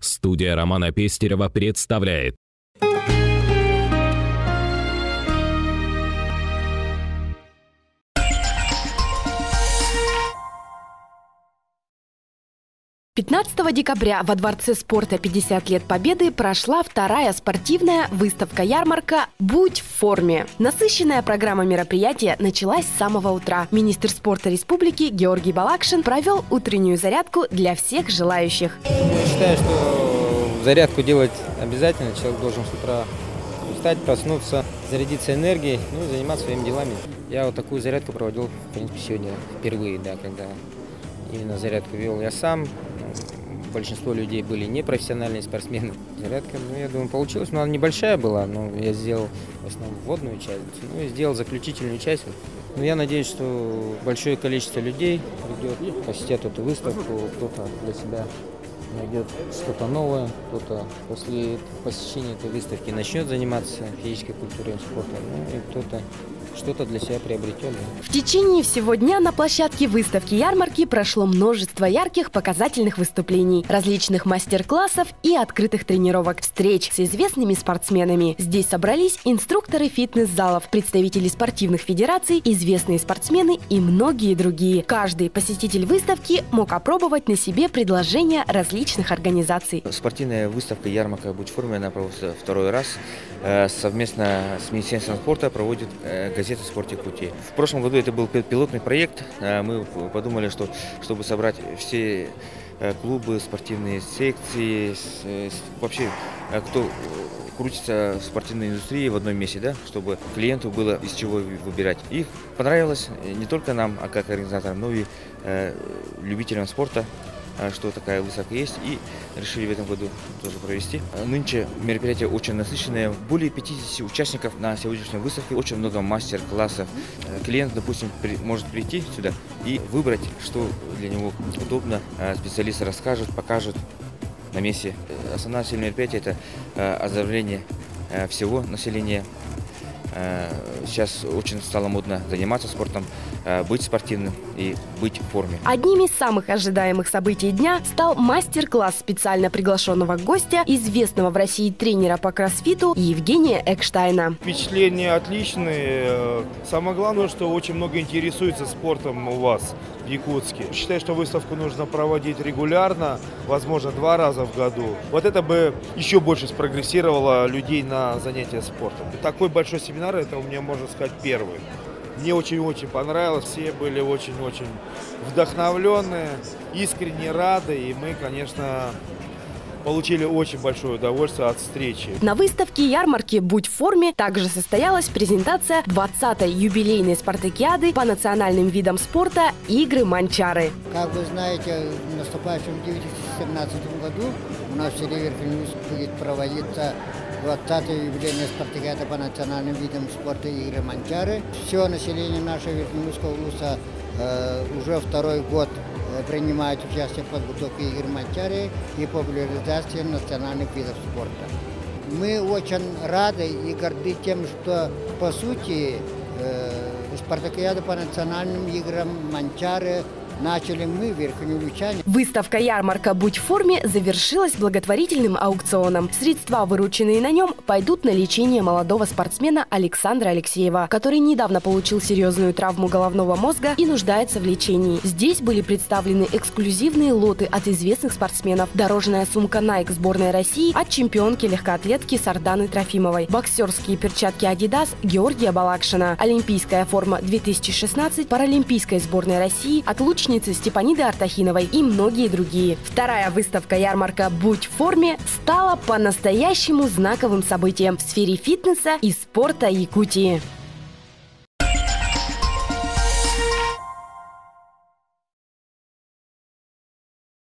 Студия Романа Пестерева представляет. «15 декабря во Дворце спорта 50 лет Победы прошла вторая спортивная выставка-ярмарка «Будь в форме». Насыщенная программа мероприятия началась с самого утра. Министр спорта республики Георгий Балакшин провел утреннюю зарядку для всех желающих. Я считаю, что зарядку делать обязательно. Человек должен с утра встать, проснуться, зарядиться энергией, и заниматься своими делами. Я вот такую зарядку проводил, в принципе, сегодня впервые, когда именно зарядку вел я сам. Большинство людей были непрофессиональные спортсмены. Зарядка, я думаю, получилось. Она небольшая была, но я сделал в основном вводную часть, и сделал заключительную часть. Но я надеюсь, что большое количество людей придет, посетят эту выставку, кто-то для себя найдет что-то новое, кто-то после посещения этой выставки начнет заниматься физической культурой и спортом, и кто-то что-то для себя приобретет. В течение всего дня на площадке выставки-ярмарки прошло множество ярких показательных выступлений, различных мастер-классов и открытых тренировок, встреч с известными спортсменами. Здесь собрались инструкторы фитнес-залов, представители спортивных федераций, известные спортсмены и многие другие. Каждый посетитель выставки мог опробовать на себе предложения различных организаций. Спортивная выставка «Ярмарка «Будь в форме», она проводится второй раз. Совместно с Министерством спорта проводит газета «Спорт Якутии». В прошлом году это был пилотный проект. Мы подумали, что чтобы собрать все клубы, спортивные секции, вообще кто крутится в спортивной индустрии в одном месте, чтобы клиенту было из чего выбирать. И понравилось не только нам, как организаторам, но и любителям спорта, что такая выставка есть, и решили в этом году тоже провести. Нынче мероприятие очень насыщенное. Более 50 участников на сегодняшней выставке, очень много мастер-классов. Клиент, допустим, может прийти сюда и выбрать, что для него удобно. Специалисты расскажут, покажут на месте. Основная цель мероприятия – это оздоровление всего населения. Сейчас очень стало модно заниматься спортом, быть спортивным и быть в форме. Одним из самых ожидаемых событий дня стал мастер-класс специально приглашенного гостя, известного в России тренера по кроссфиту Евгения Экштайна. Впечатления отличные. Самое главное, что очень много интересуется спортом у вас в Якутске. Считаю, что выставку нужно проводить регулярно, возможно, 2 раза в году. Вот это бы еще больше спрогрессировало людей на занятия спортом. Такой большой семинар, это у меня, можно сказать, первый. Мне очень-очень понравилось, все были очень-очень вдохновленные, искренне рады, и мы, конечно, получили очень большое удовольствие от встречи. На выставке ярмарки «Будь в форме» также состоялась презентация 20-й юбилейной спартакиады по национальным видам спорта «Игры Манчары». Как вы знаете, в наступающем 2017 году у нас в селе Верхнеуфимск будет проводиться 20-я юбилейная спартакиада по национальным видам спорта «Игры Манчары». Все население нашего Верхнеуфимского улуса уже второй год принимает участие в подготовке игр Манчары и популяризации национальных видов спорта. Мы очень рады и горды тем, что, по сути, спартакиада по национальным играм Манчары начали мы, верхнеулучане. Выставка-ярмарка «Будь в форме» завершилась благотворительным аукционом. Средства, вырученные на нем, пойдут на лечение молодого спортсмена Александра Алексеева, который недавно получил серьезную травму головного мозга и нуждается в лечении. Здесь были представлены эксклюзивные лоты от известных спортсменов. Дорожная сумка Nike сборной России от чемпионки легкоатлетки Сарданы Трофимовой. Боксерские перчатки Adidas Георгия Балакшина. Олимпийская форма 2016 паралимпийской сборной России от лучницы Степаниды Артахиновой и многие другие. Вторая выставка-ярмарка «Будь в форме» стала по-настоящему знаковым событием в сфере фитнеса и спорта Якутии.